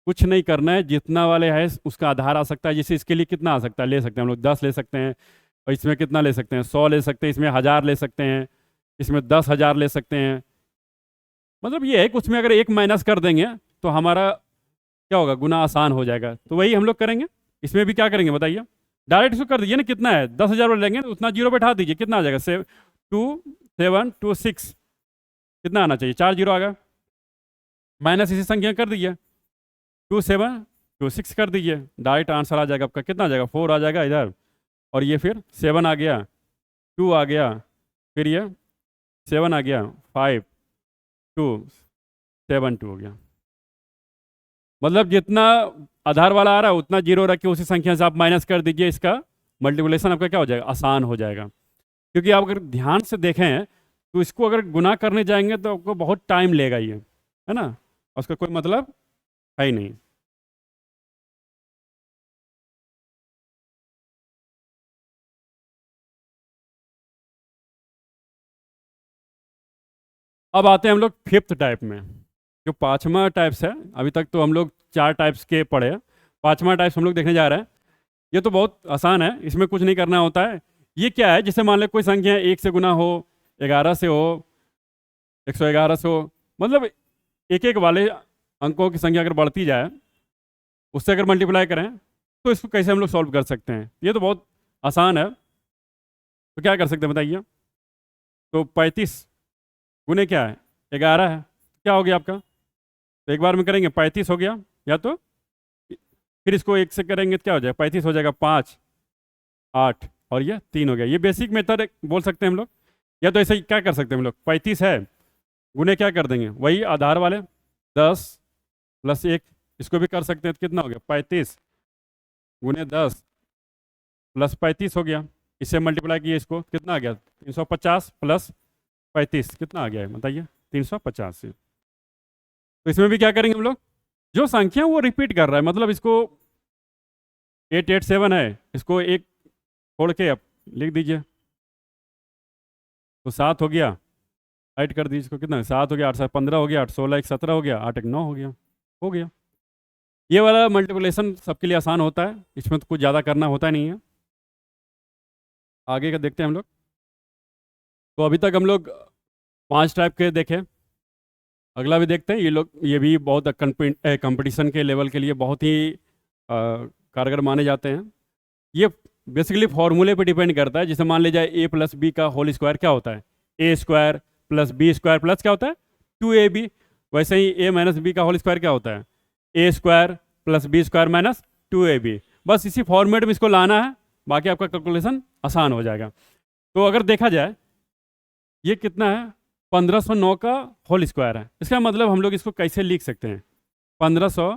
कुछ नहीं करना है, जितना वाले है उसका आधार आ सकता है। जैसे इसके लिए कितना आ सकता है, ले सकते हैं हम लोग 10 ले सकते हैं, और इसमें कितना ले सकते हैं, 100 ले सकते हैं, इसमें 1000 ले सकते हैं, इसमें 10,000 ले सकते हैं। मतलब ये है कि उसमें अगर एक माइनस कर देंगे तो हमारा क्या होगा, गुना आसान हो जाएगा। तो वही हम लोग करेंगे। इसमें भी क्या करेंगे बताइए, डायरेक्ट इसको कर दीजिए ना, कितना है 10,000 लेंगे तो उतना जीरो बैठा दीजिए, कितना आ जाएगा 2726, कितना आना चाहिए, 4 जीरो आ गया, माइनस इसी संख्या कर दीजिए, 2726 कर दीजिए, डायरेक्ट आंसर आ जाएगा आपका, कितना आ जाएगा 4 आ जाएगा इधर, और ये फिर 7 आ गया, 2 आ गया, फिर ये 7 आ गया, 5 2 7 2 हो गया। मतलब जितना आधार वाला आ रहा है उतना जीरो रख के उसी संख्या से आप माइनस कर दीजिए, इसका मल्टीप्लिकेशन आपका क्या हो जाएगा, आसान हो जाएगा। क्योंकि आप अगर ध्यान से देखें तो इसको अगर गुना करने जाएंगे तो आपको बहुत टाइम लेगा ये, है ना, उसका कोई मतलब है ही नहीं। अब आते हैं हम लोग फिफ्थ टाइप में। जो पांचवा टाइप्स है, अभी तक तो हम लोग 4 टाइप्स के पढ़े हैं, पांचवा टाइप्स हम लोग देखने जा रहे हैं। ये तो बहुत आसान है, इसमें कुछ नहीं करना होता है। ये क्या है, जैसे मान लो कोई संख्या 1 से गुना हो, 11 से हो, 111 से हो, मतलब एक एक वाले अंकों की संख्या अगर बढ़ती जाए, उससे अगर मल्टीप्लाई करें तो इसको कैसे हम लोग सॉल्व कर सकते हैं। ये तो बहुत आसान है। तो क्या कर सकते हैं बताइए। तो 35 गुने क्या है, 11 है, क्या हो गया आपका, तो एक बार में करेंगे 35 हो गया, या तो फिर इसको 1 से करेंगे तो क्या हो जाएगा, 35 हो जाएगा, 5 8 और ये 3 हो गया। ये बेसिक मेथड बोल सकते हैं हम लोग। या तो ऐसे ही क्या कर सकते हैं हम लोग, 35 है, गुने क्या कर देंगे, वही आधार वाले 10 प्लस 1, इसको भी कर सकते हैं, तो कितना हो गया 35 गुने 10 प्लस 35 हो गया। इससे मल्टीप्लाई किए, इसको कितना आ गया, 350 प्लस 35 कितना आ गया है बताइए, 350। तो इसमें भी क्या करेंगे हम लोग, जो संख्या वो रिपीट कर रहा है, मतलब इसको 887 है, इसको एक छोड़ के आप लिख दीजिए, तो 7 हो गया, ऐड कर दीजिए इसको, कितना 7 हो गया, 8 7 15 हो गया, 8 16 1 17 हो गया, 8 1 9 हो गया। ये वाला मल्टीप्लिकेशन सबके लिए आसान होता है, इसमें तो कुछ ज़्यादा करना होता नहीं है। आगे का देखते हैं हम लोग। तो अभी तक हम लोग 5 टाइप के देखे, अगला भी देखते हैं। ये भी बहुत कंपटीशन के लेवल के लिए बहुत ही कारगर माने जाते हैं। ये बेसिकली फॉर्मूले पे डिपेंड करता है। जैसे मान लीजिए ए प्लस बी का होल स्क्वायर क्या होता है, A square plus B square plus क्या होता है, 2ab। वैसे ही ए माइनस बी का होल स्क्वायर क्या होता है, A square plus B square minus 2ab। बस इसी फॉर्मेट में इसको लाना है, बाकी आपका कैलकुलेशन आसान हो जाएगा। तो अगर देखा जाए, ये कितना है, 1509 का होल स्क्वायर है। इसका मतलब हम लोग इसको कैसे लिख सकते हैं, 1500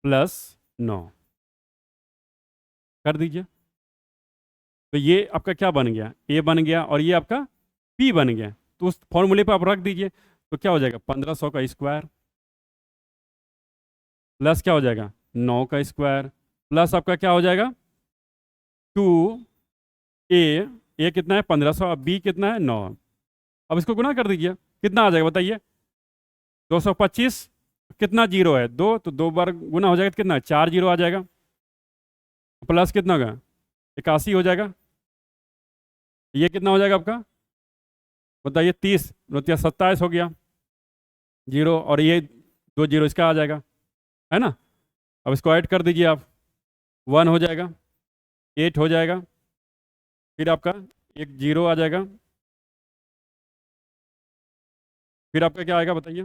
प्लस 9 कर दीजिए, तो ये आपका क्या बन गया, ए बन गया, और ये आपका पी बन गया। तो उस फॉर्मूले पे आप रख दीजिए, तो क्या हो जाएगा 1500 का स्क्वायर प्लस क्या हो जाएगा 9 का स्क्वायर प्लस आपका क्या हो जाएगा 2a कितना है 1500, अब बी कितना है 9। अब इसको गुना कर दीजिए, कितना आ जाएगा बताइए, 225, कितना जीरो है 2, तो 2 बार गुना हो जाएगा तो कितना 4 जीरो आ जाएगा, प्लस कितना होगा 81 हो जाएगा। ये कितना हो जाएगा आपका बताइए, 30 नोतिया 27 हो गया जीरो, और ये 2 जीरो इसका आ जाएगा, है ना। अब इसको ऐड कर दीजिए आप, 1 हो जाएगा, 8 हो जाएगा, फिर आपका एक जीरो आ जाएगा, फिर आपका क्या आएगा बताइए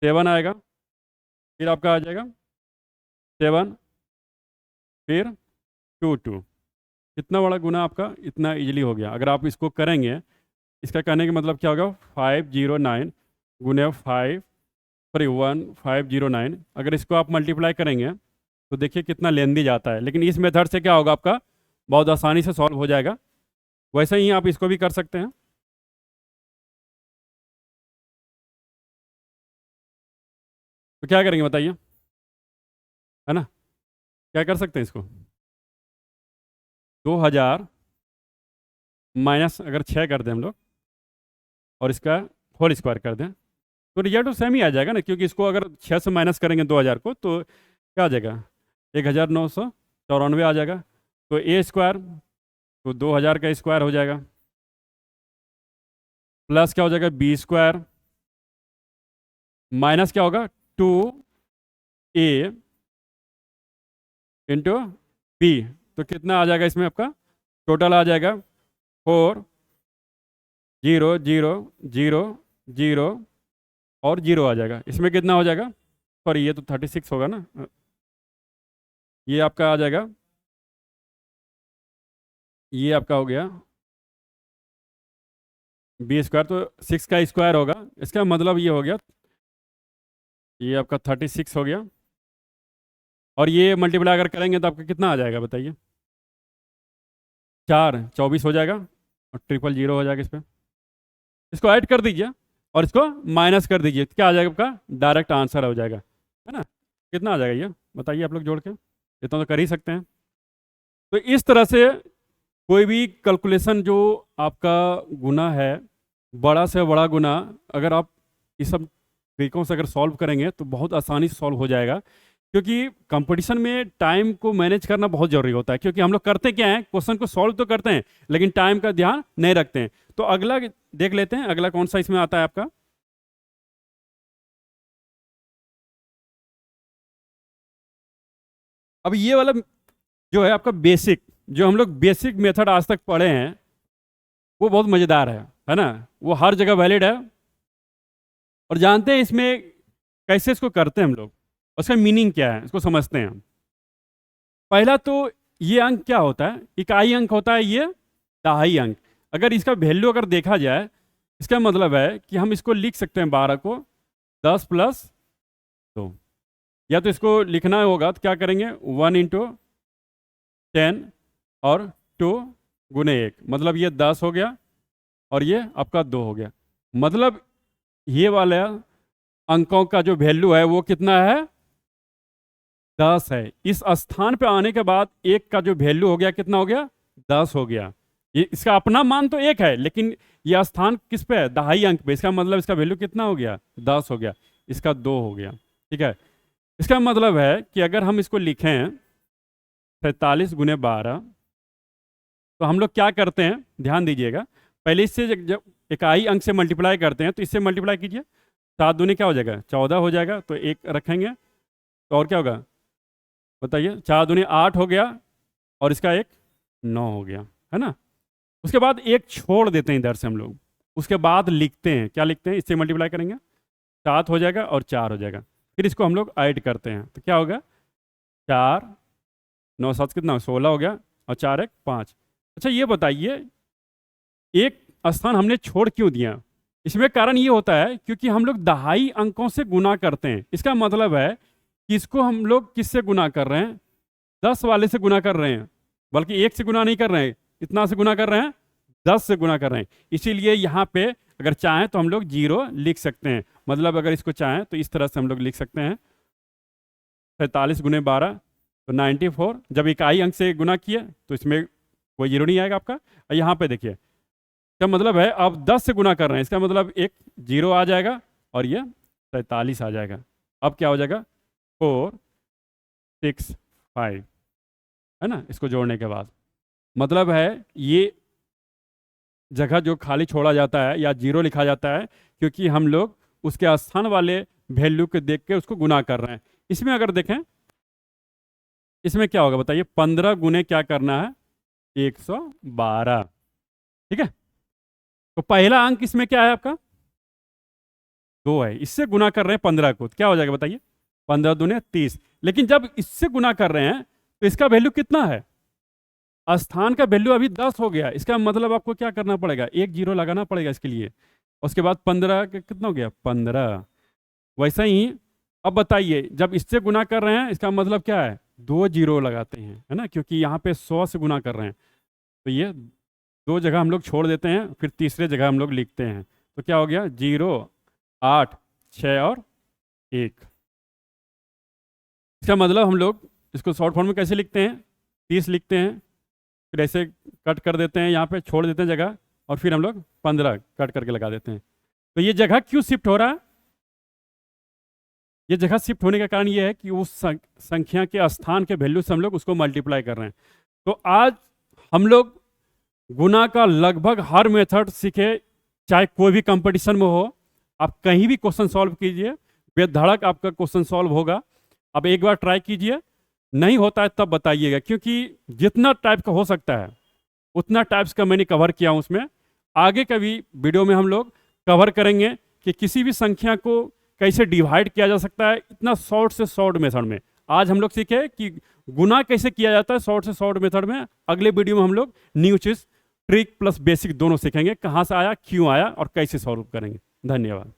7 आएगा, फिर आपका आ जाएगा 7, फिर 2 2। कितना बड़ा गुना आपका इतना इजीली हो गया। अगर आप इसको करेंगे, इसका कहने का मतलब क्या होगा 509 गुने 1509। अगर इसको आप मल्टीप्लाई करेंगे तो देखिए कितना लेंदी जाता है, लेकिन इस मेथड से क्या होगा आपका बहुत आसानी से सॉल्व हो जाएगा। वैसे ही आप इसको भी कर सकते हैं। तो क्या करेंगे बताइए, है ना, क्या कर सकते हैं इसको, 2000 माइनस अगर 6 कर दें हम लोग और इसका होल स्क्वायर कर दें तो रिजल्ट तो सेम ही आ जाएगा ना, क्योंकि इसको अगर 6 से माइनस करेंगे 2000 को तो क्या आ जाएगा 1994 आ जाएगा। तो ए स्क्वायर तो 2000 का स्क्वायर हो जाएगा, प्लस क्या हो जाएगा बी स्क्वायर, माइनस क्या होगा 2a इंटू बी। तो कितना आ जाएगा इसमें आपका टोटल आ जाएगा 4 0 0 0 0 और 0 आ जाएगा। इसमें कितना हो जाएगा, सॉरी ये तो 36 होगा ना, ये आपका आ जाएगा, ये आपका हो गया बी स्क्वायर, तो 6 का स्क्वायर होगा, इसका मतलब ये हो गया, ये आपका 36 हो गया। और ये मल्टीप्लाई अगर करेंगे तो आपका कितना आ जाएगा बताइए, 4 24 हो जाएगा और 000 हो जाएगा इस पर। इसको ऐड कर दीजिए और इसको माइनस कर दीजिए, क्या आ जाएगा आपका डायरेक्ट आंसर हो जाएगा, है ना। कितना आ जाएगा ये बताइए आप लोग जोड़ के, इतना तो कर ही सकते हैं। तो इस तरह से कोई भी कैलकुलेशन जो आपका गुना है, बड़ा से बड़ा गुना, अगर आप इस सब तरीकों से अगर सॉल्व करेंगे तो बहुत आसानी से सॉल्व हो जाएगा। क्योंकि कंपटीशन में टाइम को मैनेज करना बहुत जरूरी होता है, क्योंकि हम लोग करते क्या है, क्वेश्चन को सॉल्व तो करते हैं लेकिन टाइम का ध्यान नहीं रखते हैं। तो अगला देख लेते हैं, अगला कौन सा इसमें आता है आपका, अब ये वाला जो है आपका बेसिक, जो हम लोग बेसिक मेथड आज तक पढ़े हैं वो बहुत मज़ेदार है ना, वो हर जगह वैलिड है। और जानते हैं इसमें कैसे इसको करते हैं हम लोग, उसका मीनिंग क्या है इसको समझते हैं हम। पहला तो ये अंक क्या होता है, इकाई अंक होता है ये दहाई अंक। अगर इसका वैल्यू अगर देखा जाए, इसका मतलब है कि हम इसको लिख सकते हैं 12 को 10 प्लस 2, या तो इसको लिखना होगा तो क्या करेंगे 1 इंटू 10 और 2 गुने 1, मतलब ये 10 हो गया और ये आपका 2 हो गया। मतलब ये वाला अंकों का जो वैल्यू है वो कितना है 10 है। इस स्थान पे आने के बाद एक का जो वैल्यू हो गया कितना हो गया 10 हो गया। ये इसका अपना मान तो 1 है लेकिन यह स्थान किस पे है दहाई अंक पे, इसका मतलब इसका वैल्यू कितना हो गया 10 हो गया, इसका 2 हो गया। ठीक है, इसका मतलब है कि अगर हम इसको लिखें 47 गुने 12, तो हम लोग क्या करते हैं ध्यान दीजिएगा, पहले इससे जब इकाई अंक से मल्टीप्लाई करते हैं तो इससे मल्टीप्लाई कीजिए, 7 दूनी क्या हो जाएगा 14 हो जाएगा, तो 1 रखेंगे तो और क्या होगा बताइए, 4 दूनी 8 हो गया और इसका 1 9 हो गया, है ना। उसके बाद 1 छोड़ देते हैं इधर से हम लोग, उसके बाद लिखते हैं, क्या लिखते हैं, इससे मल्टीप्लाई करेंगे 7 हो जाएगा और 4 हो जाएगा, फिर इसको हम लोग ऐड करते हैं तो क्या होगा 4 9 7 कितना 16 हो गया और 4 1 5। अच्छा ये बताइए एक स्थान हमने छोड़ क्यों दिया, इसमें कारण ये होता है क्योंकि हम लोग दहाई अंकों से गुना करते हैं। इसका मतलब है कि इसको हम लोग किससे गुना कर रहे हैं 10 वाले से गुना कर रहे हैं, बल्कि 1 से गुना नहीं कर रहे हैं, इतना से गुना कर रहे हैं 10 से गुना कर रहे हैं। इसीलिए यहाँ पे अगर चाहें तो हम लोग 0 लिख सकते हैं, मतलब अगर इसको चाहें तो इस तरह से हम लोग लिख सकते हैं 47 गुने 12 तो 94, जब इकाई अंक से गुना किए तो इसमें कोई 0 नहीं आएगा आपका। और यहाँ पे देखिए इसका मतलब है अब 10 से गुना कर रहे हैं, इसका मतलब एक 0 आ जाएगा और ये 47 आ जाएगा। अब क्या हो जाएगा 4 6 5, है ना, इसको जोड़ने के बाद मतलब है ये जगह जो खाली छोड़ा जाता है या 0 लिखा जाता है क्योंकि हम लोग उसके स्थान वाले वैल्यू को देख के उसको गुना कर रहे हैं। इसमें अगर देखें इसमें क्या होगा बताइए, 15 गुने क्या करना है 112, ठीक है। तो पहला अंक इसमें क्या है आपका 2 है, इससे गुना कर रहे हैं 15 को तो क्या हो जाएगा बताइए 15 दूने 30। लेकिन जब इससे गुना कर रहे हैं तो इसका वैल्यू कितना है, स्थान का वैल्यू अभी 10 हो गया, इसका मतलब आपको क्या करना पड़ेगा 1 0 लगाना पड़ेगा इसके लिए, उसके बाद 15 कितना हो गया 15। वैसा ही अब बताइए, जब इससे गुना कर रहे हैं इसका मतलब क्या है, 2 जीरो लगाते हैं, है ना, क्योंकि यहाँ पे 100 से गुना कर रहे हैं। तो ये 2 जगह हम लोग छोड़ देते हैं, फिर तीसरे जगह हम लोग लिखते हैं। तो क्या हो गया 0, 8, 6 और 1। इसका मतलब हम लोग इसको शॉर्ट फॉर्म में कैसे लिखते हैं, 30 लिखते हैं, फिर ऐसे कट कर देते हैं, यहाँ पे छोड़ देते हैं जगह, और फिर हम लोग 15 कट करके लगा देते हैं। तो ये जगह क्यों शिफ्ट हो रहा है, ये जगह शिफ्ट होने का कारण ये है कि उस संख्या के स्थान के वैल्यू से हम लोग उसको मल्टीप्लाई कर रहे हैं। तो आज हम लोग गुना का लगभग हर मेथड सीखे, चाहे कोई भी कंपटीशन में हो, आप कहीं भी क्वेश्चन सॉल्व कीजिए, बेधड़क आपका क्वेश्चन सॉल्व होगा। अब एक बार ट्राई कीजिए, नहीं होता है तब बताइएगा, क्योंकि जितना टाइप का हो सकता है उतना टाइप्स का मैंने कवर किया हूं उसमें। आगे का भी वीडियो में हम लोग कवर करेंगे कि किसी भी संख्या को कैसे डिवाइड किया जा सकता है इतना शॉर्ट से शॉर्ट मेथड में। आज हम लोग सीखे कि गुना कैसे किया जाता है शॉर्ट से शॉर्ट मेथड में। अगले वीडियो में हम लोग न्यू चीज ट्रिक प्लस बेसिक दोनों सीखेंगे, कहाँ से आया, क्यों आया और कैसे सॉल्व करेंगे। धन्यवाद।